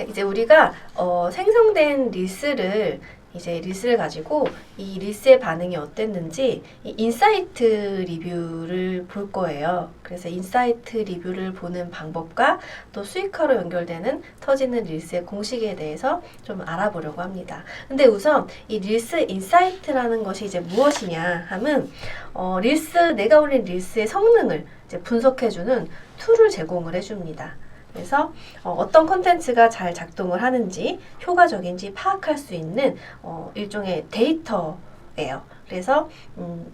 이제 우리가 생성된 릴스를 가지고 이 릴스의 반응이 어땠는지 이 인사이트 리뷰를 볼 거예요. 그래서 인사이트 리뷰를 보는 방법과 또 수익화로 연결되는 터지는 릴스의 공식에 대해서 좀 알아보려고 합니다. 근데 우선 이 릴스 인사이트라는 것이 이제 무엇이냐 하면 내가 올린 릴스의 성능을 이제 분석해주는 툴을 제공을 해줍니다. 그래서 어떤 콘텐츠가 잘 작동을 하는지 효과적인지 파악할 수 있는 일종의 데이터예요. 그래서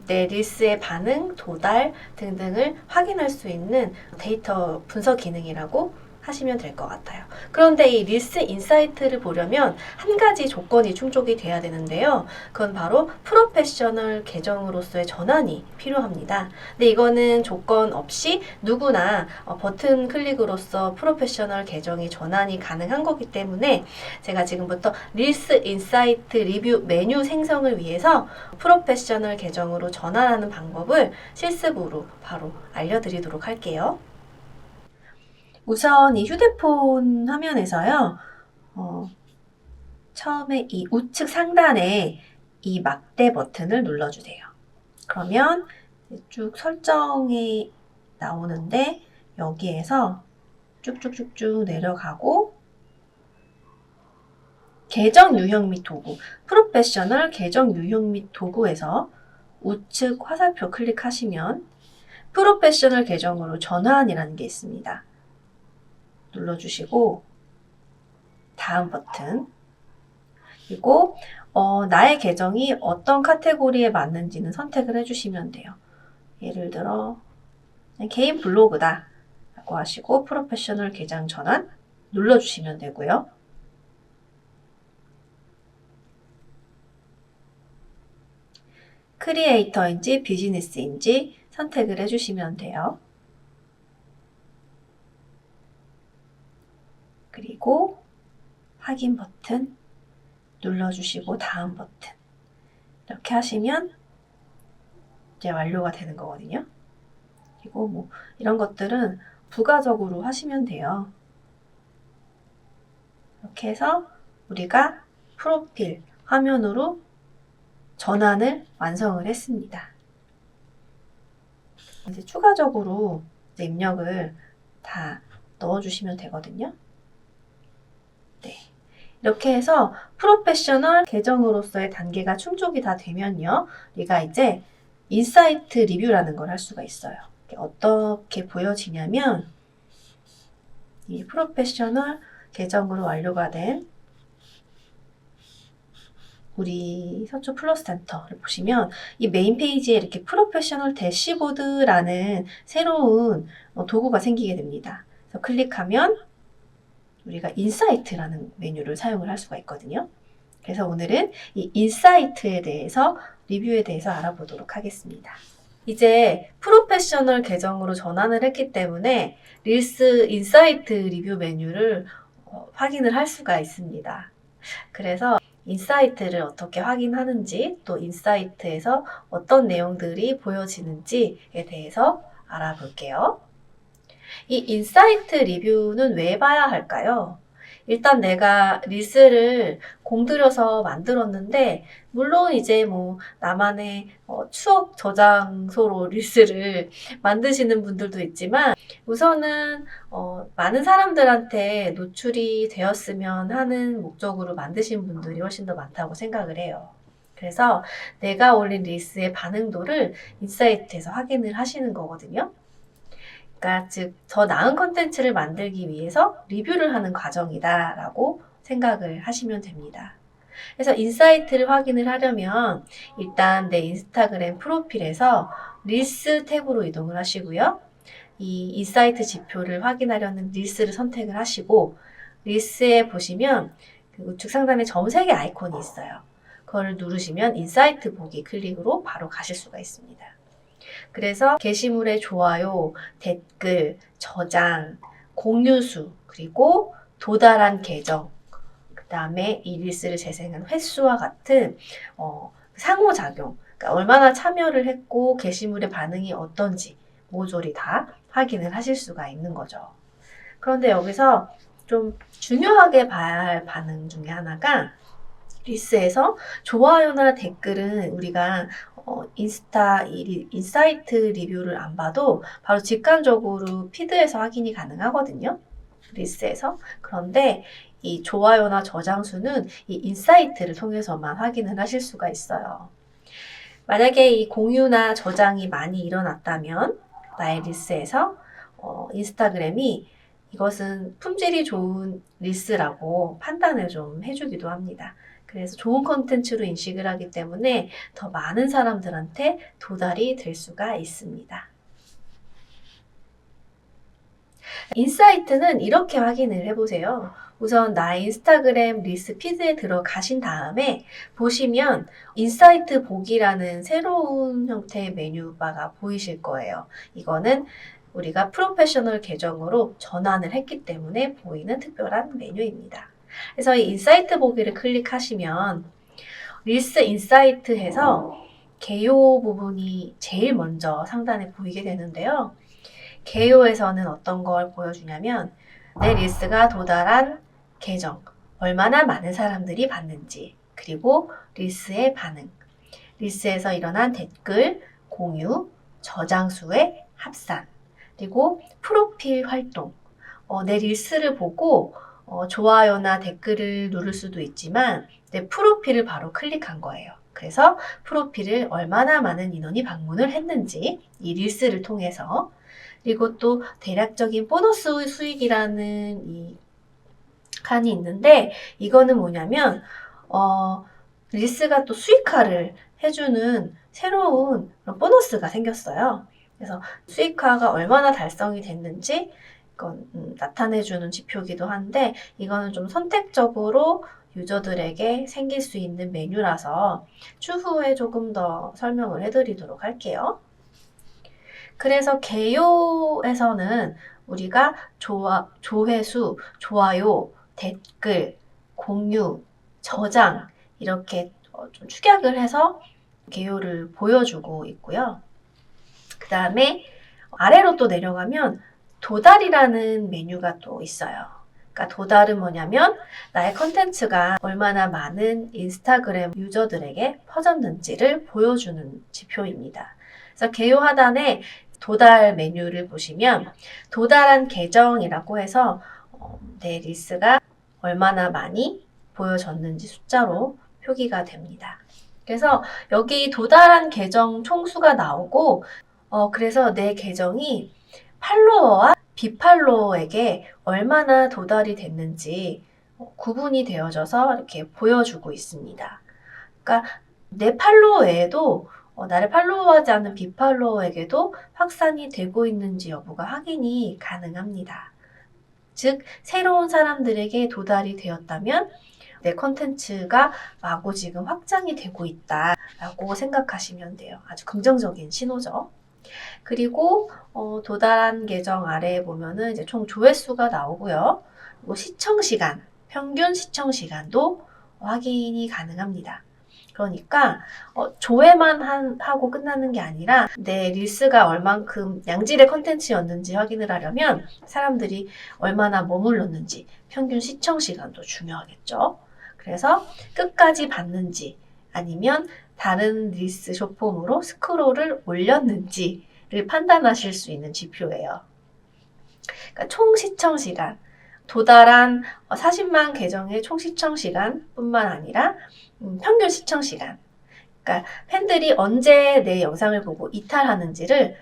내 릴스의 반응, 도달 등등을 확인할 수 있는 데이터 분석 기능이라고 하시면 될 것 같아요. 그런데 이 릴스 인사이트를 보려면 한 가지 조건이 충족이 돼야 되는데요. 그건 바로 프로페셔널 계정으로서의 전환이 필요합니다. 근데 이거는 조건 없이 누구나 버튼 클릭으로서 프로페셔널 계정이 전환이 가능한 거기 때문에 제가 지금부터 릴스 인사이트 리뷰 메뉴 생성을 위해서 프로페셔널 계정으로 전환하는 방법을 실습으로 바로 알려드리도록 할게요. 우선 이 휴대폰 화면에서요, 처음에 이 우측 상단에 이 막대 버튼을 눌러주세요. 그러면 쭉 설정이 나오는데 여기에서 쭉쭉쭉쭉 내려가고 계정 유형 및 도구, 프로페셔널 계정 유형 및 도구에서 우측 화살표 클릭하시면 프로페셔널 계정으로 전환이라는 게 있습니다. 눌러주시고 다음 버튼, 그리고 나의 계정이 어떤 카테고리에 맞는지는 선택을 해주시면 돼요. 예를 들어 개인 블로그다 라고 하시고 프로페셔널 계정 전환 눌러주시면 되고요. 크리에이터인지 비즈니스인지 선택을 해주시면 돼요. 그리고 확인 버튼 눌러주시고 다음 버튼 이렇게 하시면 이제 완료가 되는 거거든요. 그리고 뭐 이런 것들은 부가적으로 하시면 돼요. 이렇게 해서 우리가 프로필 화면으로 전환을 완성을 했습니다. 이제 추가적으로 이제 입력을 다 넣어주시면 되거든요. 네. 이렇게 해서 프로페셔널 계정으로서의 단계가 충족이 다 되면요. 우리가 이제 인사이트 리뷰라는 걸 할 수가 있어요. 어떻게 보여지냐면 이 프로페셔널 계정으로 완료가 된 우리 서초 플러스 센터를 보시면 이 메인 페이지에 이렇게 프로페셔널 대시보드라는 새로운 도구가 생기게 됩니다. 그래서 클릭하면 우리가 인사이트라는 메뉴를 사용을 할 수가 있거든요. 그래서 오늘은 이 인사이트에 대해서 리뷰에 대해서 알아보도록 하겠습니다. 이제 프로페셔널 계정으로 전환을 했기 때문에 릴스 인사이트 리뷰 메뉴를 확인을 할 수가 있습니다. 그래서 인사이트를 어떻게 확인하는지 또 인사이트에서 어떤 내용들이 보여지는지에 대해서 알아볼게요. 이 인사이트 리뷰는 왜 봐야 할까요? 일단 내가 릴스를 공들여서 만들었는데 물론 이제 뭐 나만의 추억 저장소로 릴스를 만드시는 분들도 있지만 우선은 많은 사람들한테 노출이 되었으면 하는 목적으로 만드신 분들이 훨씬 더 많다고 생각을 해요. 그래서 내가 올린 릴스의 반응도를 인사이트에서 확인을 하시는 거거든요. 그러니까 즉 더 나은 컨텐츠를 만들기 위해서 리뷰를 하는 과정이다라고 생각을 하시면 됩니다. 그래서 인사이트를 확인을 하려면 일단 내 인스타그램 프로필에서 릴스 탭으로 이동을 하시고요. 이 인사이트 지표를 확인하려는 릴스를 선택을 하시고 릴스에 보시면 그 우측 상단에 점색의 아이콘이 있어요. 그걸 누르시면 인사이트 보기 클릭으로 바로 가실 수가 있습니다. 그래서 게시물의 좋아요, 댓글, 저장, 공유수, 그리고 도달한 계정, 그 다음에 이 릴스를 재생한 횟수와 같은 상호작용, 그러니까 얼마나 참여를 했고 게시물의 반응이 어떤지 모조리 다 확인을 하실 수가 있는 거죠. 그런데 여기서 좀 중요하게 봐야 할 반응 중에 하나가 릴스에서 좋아요나 댓글은 우리가 인스타 인사이트 리뷰를 안 봐도 바로 직관적으로 피드에서 확인이 가능하거든요. 릴스에서. 그런데 이 좋아요나 저장수는 이 인사이트를 통해서만 확인을 하실 수가 있어요. 만약에 이 공유나 저장이 많이 일어났다면 나의 릴스에서 인스타그램이 이것은 품질이 좋은 릴스라고 판단을 좀 해주기도 합니다. 그래서 좋은 콘텐츠로 인식을 하기 때문에 더 많은 사람들한테 도달이 될 수가 있습니다. 인사이트는 이렇게 확인을 해보세요. 우선 나의 인스타그램 릴스 피드에 들어가신 다음에 보시면 인사이트 보기라는 새로운 형태의 메뉴바가 보이실 거예요. 이거는 우리가 프로페셔널 계정으로 전환을 했기 때문에 보이는 특별한 메뉴입니다. 그래서 이 인사이트 보기를 클릭하시면 릴스 인사이트에서 개요 부분이 제일 먼저 상단에 보이게 되는데요. 개요에서는 어떤 걸 보여주냐면 내 릴스가 도달한 계정, 얼마나 많은 사람들이 봤는지, 그리고 릴스의 반응, 릴스에서 일어난 댓글, 공유, 저장수의 합산, 그리고 프로필 활동. 내 릴스를 보고 좋아요나 댓글을 누를 수도 있지만 내 프로필을 바로 클릭한 거예요. 그래서 프로필을 얼마나 많은 인원이 방문을 했는지 이 릴스를 통해서, 그리고 또 대략적인 보너스 수익이라는 이 칸이 있는데 이거는 뭐냐면 릴스가 또 수익화를 해주는 새로운 보너스가 생겼어요. 그래서 수익화가 얼마나 달성이 됐는지 이건 나타내주는 지표이기도 한데 이거는 좀 선택적으로 유저들에게 생길 수 있는 메뉴라서 추후에 조금 더 설명을 해드리도록 할게요. 그래서 개요에서는 우리가 조회수, 좋아요, 댓글, 공유, 저장 이렇게 좀 축약을 해서 개요를 보여주고 있고요. 그 다음에 아래로 또 내려가면 도달이라는 메뉴가 또 있어요. 그러니까 도달은 뭐냐면 나의 컨텐츠가 얼마나 많은 인스타그램 유저들에게 퍼졌는지를 보여주는 지표입니다. 그래서 개요 하단에 도달 메뉴를 보시면 도달한 계정이라고 해서 내 릴스가 얼마나 많이 보여졌는지 숫자로 표기가 됩니다. 그래서 여기 도달한 계정 총수가 나오고 그래서 내 계정이 팔로워와 비팔로워에게 얼마나 도달이 됐는지 구분이 되어져서 이렇게 보여주고 있습니다. 그러니까 내 팔로워 외에도 나를 팔로우하지 않는 비팔로워에게도 확산이 되고 있는지 여부가 확인이 가능합니다. 즉 새로운 사람들에게 도달이 되었다면 내 컨텐츠가 마구 지금 확장이 되고 있다라고 생각하시면 돼요. 아주 긍정적인 신호죠. 그리고 도달한 계정 아래에 보면은 이제 총 조회수가 나오고요. 그리고 시청 시간, 평균 시청 시간도 확인이 가능합니다. 그러니까 조회만 하고 끝나는 게 아니라 내 릴스가 얼만큼 양질의 컨텐츠였는지 확인을 하려면 사람들이 얼마나 머물렀는지 평균 시청 시간도 중요하겠죠. 그래서 끝까지 봤는지 아니면 다른 릴스 숏폼으로 스크롤을 올렸는지를 판단하실 수 있는 지표예요. 그러니까 총 시청 시간, 도달한 40만 계정의 총 시청 시간뿐만 아니라 평균 시청 시간, 그러니까 팬들이 언제 내 영상을 보고 이탈하는지를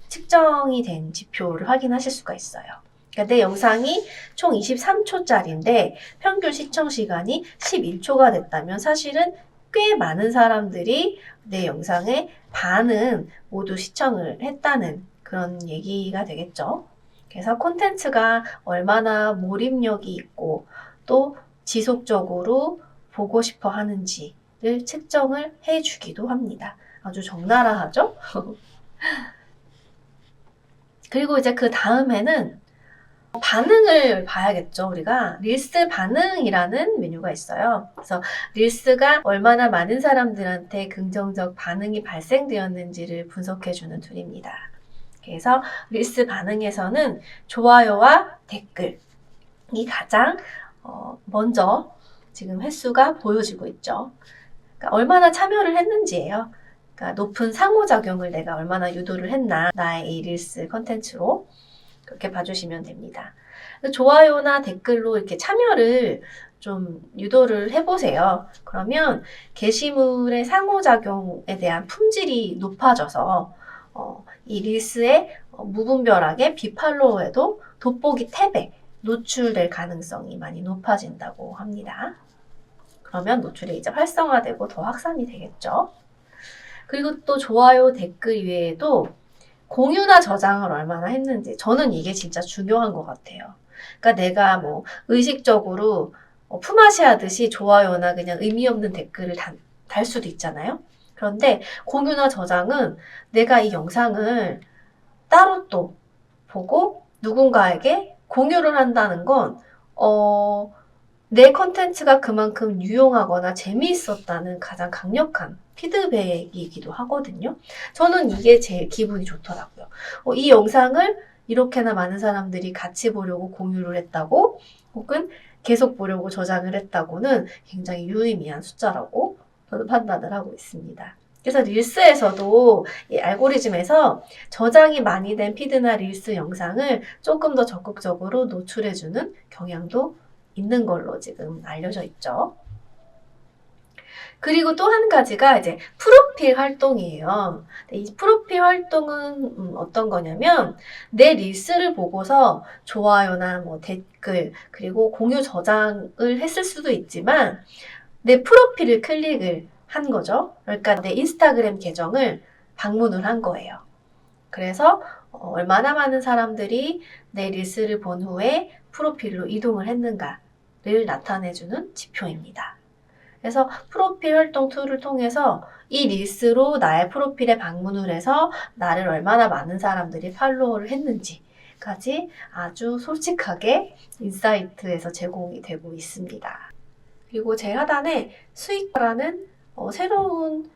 측정이 된 지표를 확인하실 수가 있어요. 그러니까 내 영상이 총 23초짜리인데 평균 시청 시간이 11초가 됐다면 사실은 꽤 많은 사람들이 내 영상의 반은 모두 시청을 했다는 그런 얘기가 되겠죠. 그래서 콘텐츠가 얼마나 몰입력이 있고 또 지속적으로 보고 싶어 하는지를 측정을 해주기도 합니다. 아주 적나라하죠? 그리고 이제 그 다음에는 반응을 봐야겠죠. 우리가 릴스 반응이라는 메뉴가 있어요. 그래서 릴스가 얼마나 많은 사람들한테 긍정적 반응이 발생되었는지를 분석해주는 툴입니다. 그래서 릴스 반응에서는 좋아요와 댓글, 가장 먼저 지금 횟수가 보여지고 있죠. 그러니까 얼마나 참여를 했는지예요. 그러니까 높은 상호작용을 내가 얼마나 유도를 했나, 나의 이 릴스 컨텐츠로 그렇게 봐주시면 됩니다. 좋아요나 댓글로 이렇게 참여를 좀 유도를 해보세요. 그러면 게시물의 상호작용에 대한 품질이 높아져서 이 릴스의 무분별하게 비팔로워에도 돋보기 탭에 노출될 가능성이 많이 높아진다고 합니다. 그러면 노출이 이제 활성화되고 더 확산이 되겠죠. 그리고 또 좋아요, 댓글 외에도 공유나 저장을 얼마나 했는지, 저는 이게 진짜 중요한 것 같아요. 그러니까 내가 뭐 의식적으로 품앗이 하듯이 좋아요나 그냥 의미 없는 댓글을 달 수도 있잖아요. 그런데 공유나 저장은 내가 이 영상을 따로 또 보고 누군가에게 공유를 한다는 건 내 컨텐츠가 그만큼 유용하거나 재미있었다는 가장 강력한 피드백이기도 하거든요. 저는 이게 제일 기분이 좋더라고요. 이 영상을 이렇게나 많은 사람들이 같이 보려고 공유를 했다고, 혹은 계속 보려고 저장을 했다고는 굉장히 유의미한 숫자라고 저는 판단을 하고 있습니다. 그래서 릴스에서도 이 알고리즘에서 저장이 많이 된 피드나 릴스 영상을 조금 더 적극적으로 노출해주는 경향도 있는 걸로 지금 알려져 있죠. 그리고 또 한 가지가 이제 프로필 활동이에요. 이 프로필 활동은 어떤 거냐면 내 릴스를 보고서 좋아요나 뭐 댓글 그리고 공유 저장을 했을 수도 있지만 내 프로필을 클릭을 한 거죠. 그러니까 내 인스타그램 계정을 방문을 한 거예요. 그래서 얼마나 많은 사람들이 내 릴스를 본 후에 프로필로 이동을 했는가를 나타내주는 지표입니다. 그래서 프로필 활동 툴을 통해서 이 릴스로 나의 프로필에 방문을 해서 나를 얼마나 많은 사람들이 팔로우를 했는지까지 아주 솔직하게 인사이트에서 제공이 되고 있습니다. 그리고 제일 하단에 수익화라는 새로운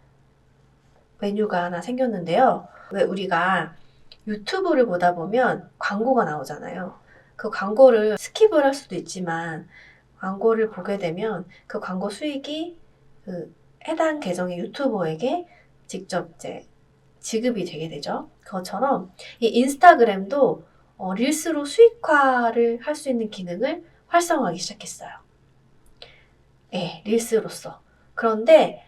메뉴가 하나 생겼는데요. 왜 우리가 유튜브를 보다 보면 광고가 나오잖아요. 그 광고를 스킵을 할 수도 있지만 광고를 보게 되면 그 광고 수익이 그 해당 계정의 유튜버에게 직접 이제 지급이 되게 되죠. 그것처럼 이 인스타그램도 릴스로 수익화를 할 수 있는 기능을 활성화하기 시작했어요. 네, 릴스로서. 그런데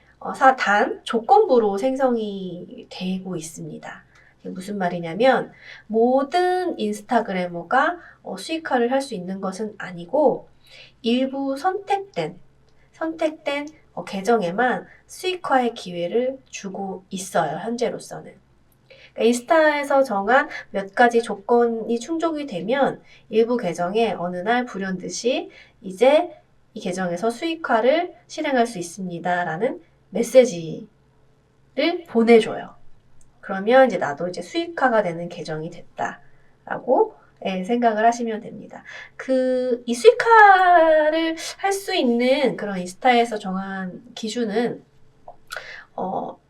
단 조건부로 생성이 되고 있습니다. 이게 무슨 말이냐면 모든 인스타그래머가 수익화를 할 수 있는 것은 아니고 일부 선택된 계정에만 수익화의 기회를 주고 있어요. 현재로서는. 그러니까 인스타에서 정한 몇 가지 조건이 충족이 되면 일부 계정에 어느 날 불현듯이 이제 이 계정에서 수익화를 실행할 수 있습니다. 라는 메시지를 보내줘요. 그러면 이제 나도 이제 수익화가 되는 계정이 됐다라고 생각을 하시면 됩니다. 이 수익화를 할 수 있는 그런 인스타에서 정한 기준은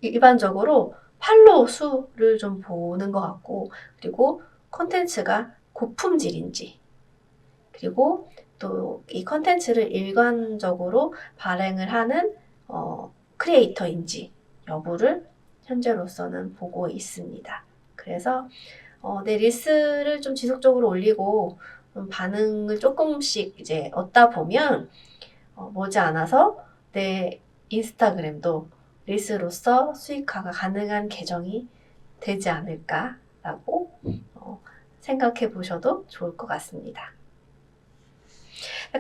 일반적으로 팔로우 수를 좀 보는 것 같고, 그리고 콘텐츠가 고품질인지, 그리고 또 이 콘텐츠를 일관적으로 발행을 하는 크리에이터인지 여부를 현재로서는 보고 있습니다. 그래서 내 릴스를 좀 지속적으로 올리고 반응을 조금씩 이제 얻다 보면 머지않아서 내 인스타그램도 릴스로서 수익화가 가능한 계정이 되지 않을까라고 생각해 보셔도 좋을 것 같습니다.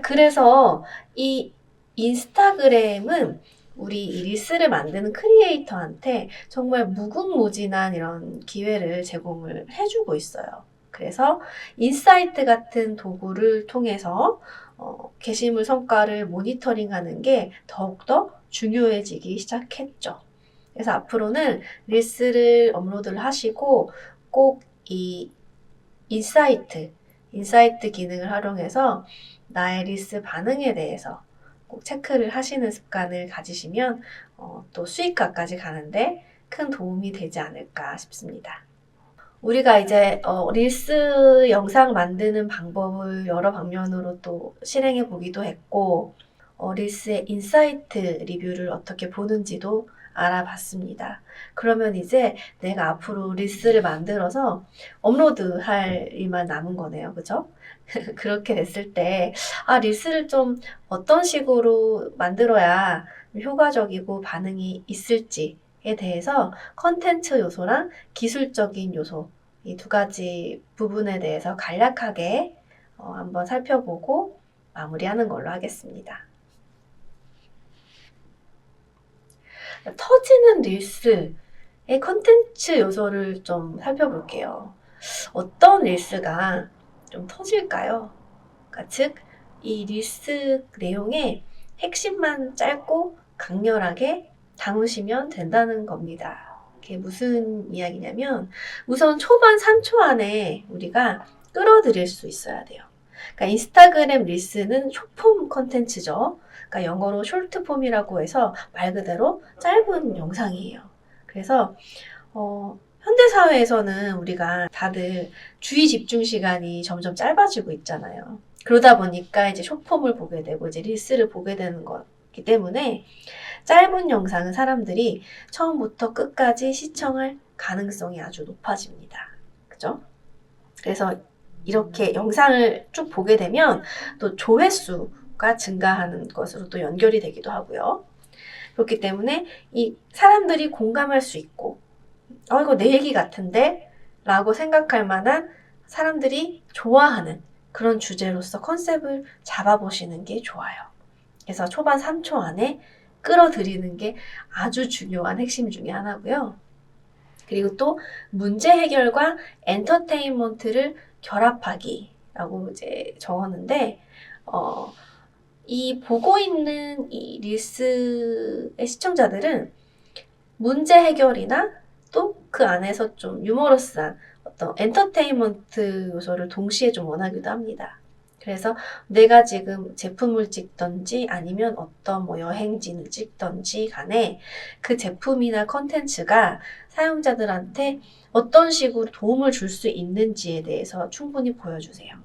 그래서 이 인스타그램은 우리 이 릴스를 만드는 크리에이터한테 정말 무궁무진한 이런 기회를 제공을 해주고 있어요. 그래서 인사이트 같은 도구를 통해서 게시물 성과를 모니터링하는 게 더욱더 중요해지기 시작했죠. 그래서 앞으로는 릴스를 업로드를 하시고 꼭 이 인사이트 기능을 활용해서 나의 릴스 반응에 대해서 꼭 체크를 하시는 습관을 가지시면 또 수익화까지 가는데 큰 도움이 되지 않을까 싶습니다. 우리가 이제 릴스 영상 만드는 방법을 여러 방면으로 또 실행해 보기도 했고, 릴스의 인사이트 리뷰를 어떻게 보는지도 알아봤습니다. 그러면 이제 내가 앞으로 릴스를 만들어서 업로드할 일만 남은 거네요. 그죠? 그렇게 됐을 때, 릴스를 좀 어떤 식으로 만들어야 효과적이고 반응이 있을지에 대해서 컨텐츠 요소랑 기술적인 요소, 이 두 가지 부분에 대해서 간략하게 한번 살펴보고 마무리하는 걸로 하겠습니다. 터지는 릴스의 컨텐츠 요소를 좀 살펴볼게요. 어떤 릴스가 좀 터질까요? 그러니까 즉, 이 릴스 내용의 핵심만 짧고 강렬하게 담으시면 된다는 겁니다. 이게 무슨 이야기냐면, 우선 초반 3초 안에 우리가 끌어들일 수 있어야 돼요. 그러니까 인스타그램 릴스는 숏폼 컨텐츠죠. 그러니까 영어로 숄트폼이라고 해서 말 그대로 짧은 영상이에요. 그래서 현대사회에서는 우리가 다들 주의 집중 시간이 점점 짧아지고 있잖아요. 그러다 보니까 이제 숏폼을 보게 되고 이제 릴스를 보게 되는 거기 때문에 짧은 영상은 사람들이 처음부터 끝까지 시청할 가능성이 아주 높아집니다. 그죠? 그래서 이렇게 영상을 쭉 보게 되면 또 조회수가 증가하는 것으로 또 연결이 되기도 하고요. 그렇기 때문에 이 사람들이 공감할 수 있고, 이거 내 얘기 같은데? 라고 생각할 만한 사람들이 좋아하는 그런 주제로서 컨셉을 잡아보시는 게 좋아요. 그래서 초반 3초 안에 끌어들이는 게 아주 중요한 핵심 중에 하나고요. 그리고 또 문제 해결과 엔터테인먼트를 결합하기라고 이제 적었는데, 이 보고 있는 이 릴스의 시청자들은 문제 해결이나 또 그 안에서 좀 유머러스한 어떤 엔터테인먼트 요소를 동시에 좀 원하기도 합니다. 그래서 내가 지금 제품을 찍던지 아니면 어떤 뭐 여행지를 찍던지 간에 그 제품이나 컨텐츠가 사용자들한테 어떤 식으로 도움을 줄 수 있는지에 대해서 충분히 보여주세요.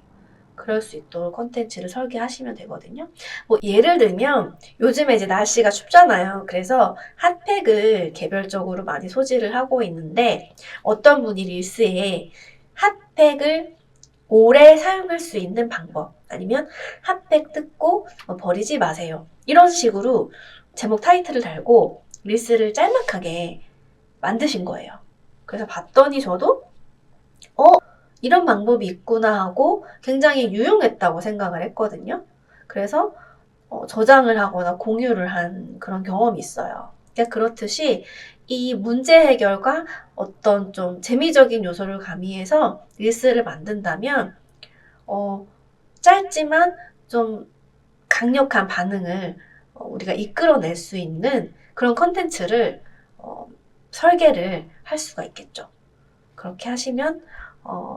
그럴 수 있도록 컨텐츠를 설계하시면 되거든요. 뭐 예를 들면 요즘에 이제 날씨가 춥잖아요. 그래서 핫팩을 개별적으로 많이 소지를 하고 있는데, 어떤 분이 릴스에 핫팩을 오래 사용할 수 있는 방법, 아니면 핫팩 뜯고 버리지 마세요, 이런 식으로 제목 타이틀을 달고 릴스를 짤막하게 만드신 거예요. 그래서 봤더니 저도 이런 방법이 있구나 하고 굉장히 유용했다고 생각을 했거든요. 그래서 저장을 하거나 공유를 한 그런 경험이 있어요. 그러니까 그렇듯이 이 문제 해결과 어떤 좀 재미적인 요소를 가미해서 릴스를 만든다면 짧지만 좀 강력한 반응을 우리가 이끌어낼 수 있는 그런 컨텐츠를 설계를 할 수가 있겠죠. 그렇게 하시면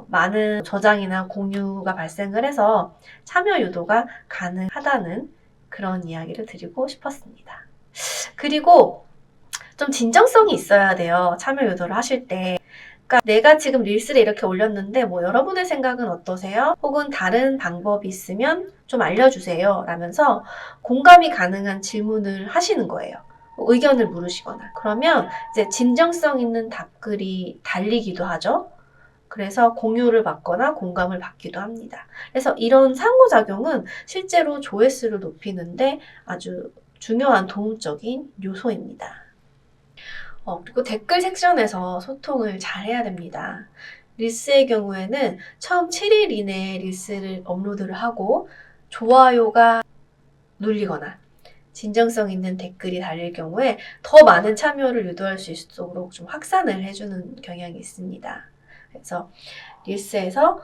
많은 저장이나 공유가 발생을 해서 참여 유도가 가능하다는 그런 이야기를 드리고 싶었습니다. 그리고 좀 진정성이 있어야 돼요. 참여 유도를 하실 때. 그러니까 내가 지금 릴스를 이렇게 올렸는데 뭐 여러분의 생각은 어떠세요? 혹은 다른 방법이 있으면 좀 알려주세요 라면서 공감이 가능한 질문을 하시는 거예요. 의견을 물으시거나. 그러면 이제 진정성 있는 답글이 달리기도 하죠. 그래서 공유를 받거나 공감을 받기도 합니다. 그래서 이런 상호작용은 실제로 조회수를 높이는데 아주 중요한 도움적인 요소입니다. 그리고 댓글 섹션에서 소통을 잘 해야 됩니다. 릴스의 경우에는 처음 7일 이내에 릴스를 업로드를 하고 좋아요가 눌리거나 진정성 있는 댓글이 달릴 경우에 더 많은 참여를 유도할 수 있도록 좀 확산을 해주는 경향이 있습니다. 그래서 릴스에서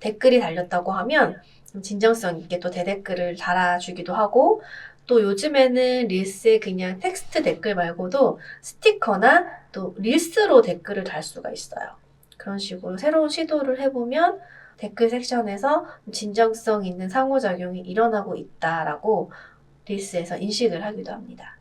댓글이 달렸다고 하면 좀 진정성 있게 또 대댓글을 달아주기도 하고, 또 요즘에는 릴스에 그냥 텍스트 댓글 말고도 스티커나 또 릴스로 댓글을 달 수가 있어요. 그런 식으로 새로운 시도를 해보면 댓글 섹션에서 진정성 있는 상호작용이 일어나고 있다라고 릴스에서 인식을 하기도 합니다.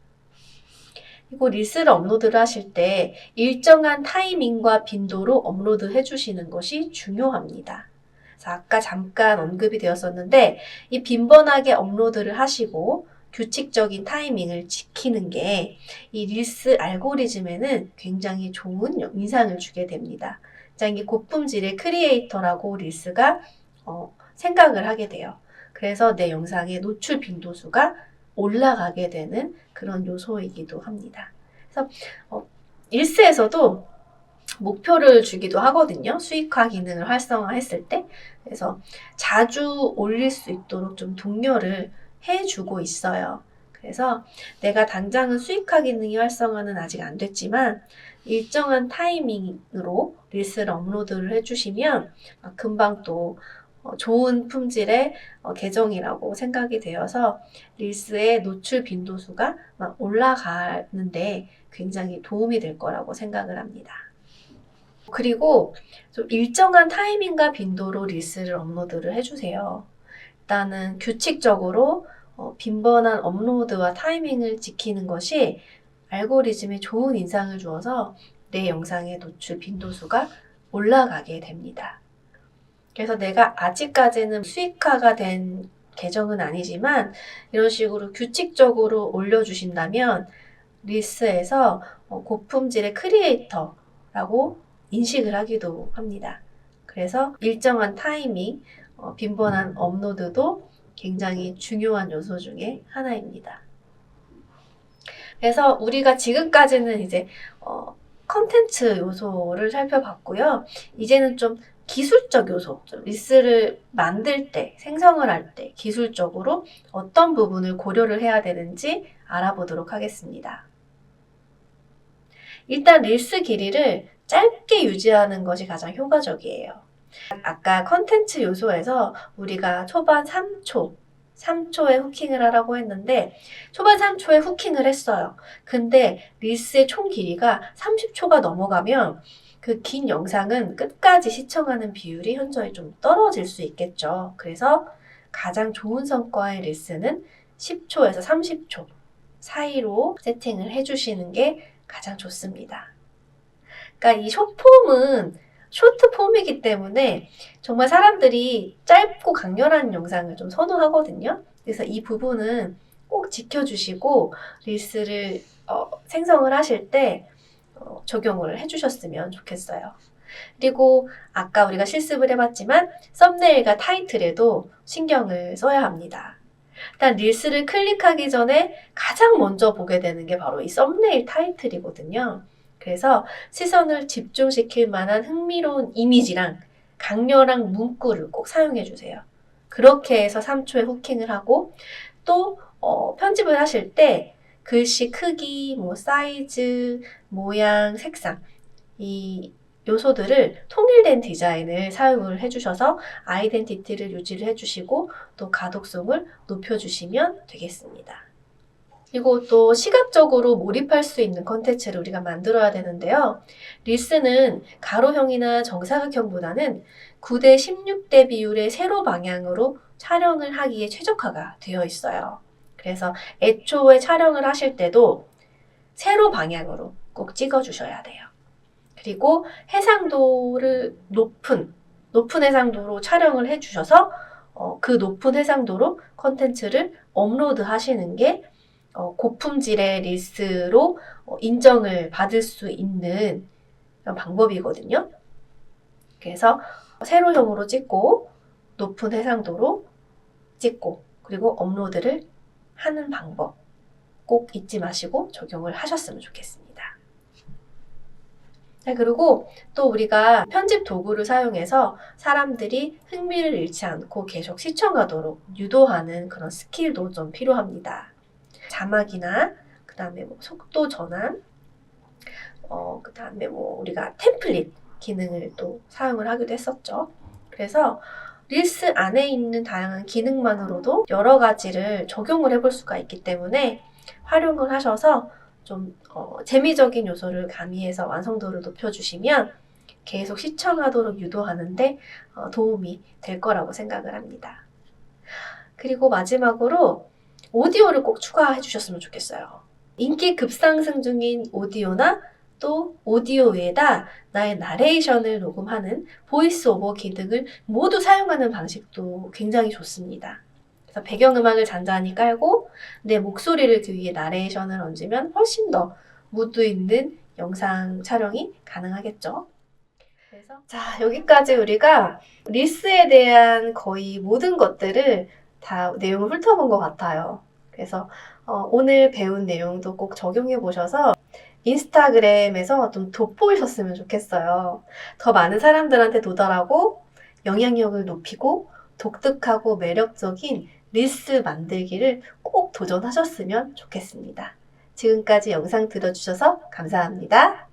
그리고 릴스를 업로드를 하실 때 일정한 타이밍과 빈도로 업로드 해주시는 것이 중요합니다. 그래서 아까 잠깐 언급이 되었었는데 이 빈번하게 업로드를 하시고 규칙적인 타이밍을 지키는 게 이 릴스 알고리즘에는 굉장히 좋은 인상을 주게 됩니다. 굉장히 고품질의 크리에이터라고 릴스가 생각을 하게 돼요. 그래서 내 영상의 노출 빈도수가 올라가게 되는 그런 요소이기도 합니다. 그래서 릴스에서도 목표를 주기도 하거든요. 수익화 기능을 활성화했을 때. 그래서 자주 올릴 수 있도록 좀 독려를 해주고 있어요. 그래서 내가 당장은 수익화 기능이 활성화는 아직 안 됐지만 일정한 타이밍으로 릴스를 업로드를 해주시면 금방 또 좋은 품질의 계정이라고 생각이 되어서 릴스의 노출 빈도수가 막 올라가는데 굉장히 도움이 될 거라고 생각을 합니다. 그리고 좀 일정한 타이밍과 빈도로 릴스를 업로드를 해주세요. 일단은 규칙적으로 빈번한 업로드와 타이밍을 지키는 것이 알고리즘에 좋은 인상을 주어서 내 영상의 노출 빈도수가 올라가게 됩니다. 그래서 내가 아직까지는 수익화가 된 계정은 아니지만 이런 식으로 규칙적으로 올려주신다면 릴스에서 고품질의 크리에이터라고 인식을 하기도 합니다. 그래서 일정한 타이밍, 빈번한 업로드도 굉장히 중요한 요소 중에 하나입니다. 그래서 우리가 지금까지는 이제 컨텐츠 요소를 살펴봤고요. 이제는 좀 기술적 요소, 릴스를 만들 때, 생성을 할 때 기술적으로 어떤 부분을 고려를 해야 되는지 알아보도록 하겠습니다. 일단 릴스 길이를 짧게 유지하는 것이 가장 효과적이에요. 아까 컨텐츠 요소에서 우리가 초반 3초에 후킹을 하라고 했는데 초반 3초에 후킹을 했어요. 근데 릴스의 총 길이가 30초가 넘어가면 그 긴 영상은 끝까지 시청하는 비율이 현저히 좀 떨어질 수 있겠죠. 그래서 가장 좋은 성과의 릴스는 10초에서 30초 사이로 세팅을 해주시는 게 가장 좋습니다. 그러니까 이 숏폼은 쇼트폼이기 때문에 정말 사람들이 짧고 강렬한 영상을 좀 선호하거든요. 그래서 이 부분은 꼭 지켜주시고 릴스를 생성을 하실 때 적용을 해주셨으면 좋겠어요. 그리고 아까 우리가 실습을 해봤지만 썸네일과 타이틀에도 신경을 써야 합니다. 일단 릴스를 클릭하기 전에 가장 먼저 보게 되는 게 바로 이 썸네일 타이틀이거든요. 그래서 시선을 집중시킬 만한 흥미로운 이미지랑 강렬한 문구를 꼭 사용해 주세요. 그렇게 해서 3초에 후킹을 하고 또 편집을 하실 때 글씨 크기, 사이즈, 모양, 색상 이 요소들을 통일된 디자인을 사용을 해주셔서 아이덴티티를 유지를 해주시고 또 가독성을 높여주시면 되겠습니다. 그리고 또 시각적으로 몰입할 수 있는 컨텐츠를 우리가 만들어야 되는데요. 릴스는 가로형이나 정사각형보다는 9대 16대 비율의 세로 방향으로 촬영을 하기에 최적화가 되어 있어요. 그래서 애초에 촬영을 하실 때도 세로 방향으로 꼭 찍어주셔야 돼요. 그리고 해상도를 높은 해상도로 촬영을 해주셔서 그 높은 해상도로 컨텐츠를 업로드 하시는 게 고품질의 릴스로 인정을 받을 수 있는 방법이거든요. 그래서 세로형으로 찍고 높은 해상도로 찍고 그리고 업로드를 하는 방법 꼭 잊지 마시고 적용을 하셨으면 좋겠습니다. 그리고 또 우리가 편집 도구를 사용해서 사람들이 흥미를 잃지 않고 계속 시청하도록 유도하는 그런 스킬도 좀 필요합니다. 자막이나 그 다음에 속도 전환, 그 다음에 우리가 템플릿 기능을 또 사용을 하기도 했었죠. 그래서 릴스 안에 있는 다양한 기능만으로도 여러 가지를 적용을 해볼 수가 있기 때문에 활용을 하셔서 좀 재미적인 요소를 가미해서 완성도를 높여주시면 계속 시청하도록 유도하는데 도움이 될 거라고 생각을 합니다. 그리고 마지막으로 오디오를 꼭 추가해 주셨으면 좋겠어요. 인기 급상승 중인 오디오나 또 오디오 외에다 나의 나레이션을 녹음하는 보이스 오버 기능을 모두 사용하는 방식도 굉장히 좋습니다. 그래서 배경음악을 잔잔히 깔고 내 목소리를 그 위에 나레이션을 얹으면 훨씬 더 무드 있는 영상 촬영이 가능하겠죠. 자, 여기까지 우리가 릴스에 대한 거의 모든 것들을 다 내용을 훑어본 것 같아요. 그래서 오늘 배운 내용도 꼭 적용해 보셔서 인스타그램에서 좀 돋보이셨으면 좋겠어요. 더 많은 사람들한테 도달하고 영향력을 높이고 독특하고 매력적인 릴스 만들기를 꼭 도전하셨으면 좋겠습니다. 지금까지 영상 들어주셔서 감사합니다.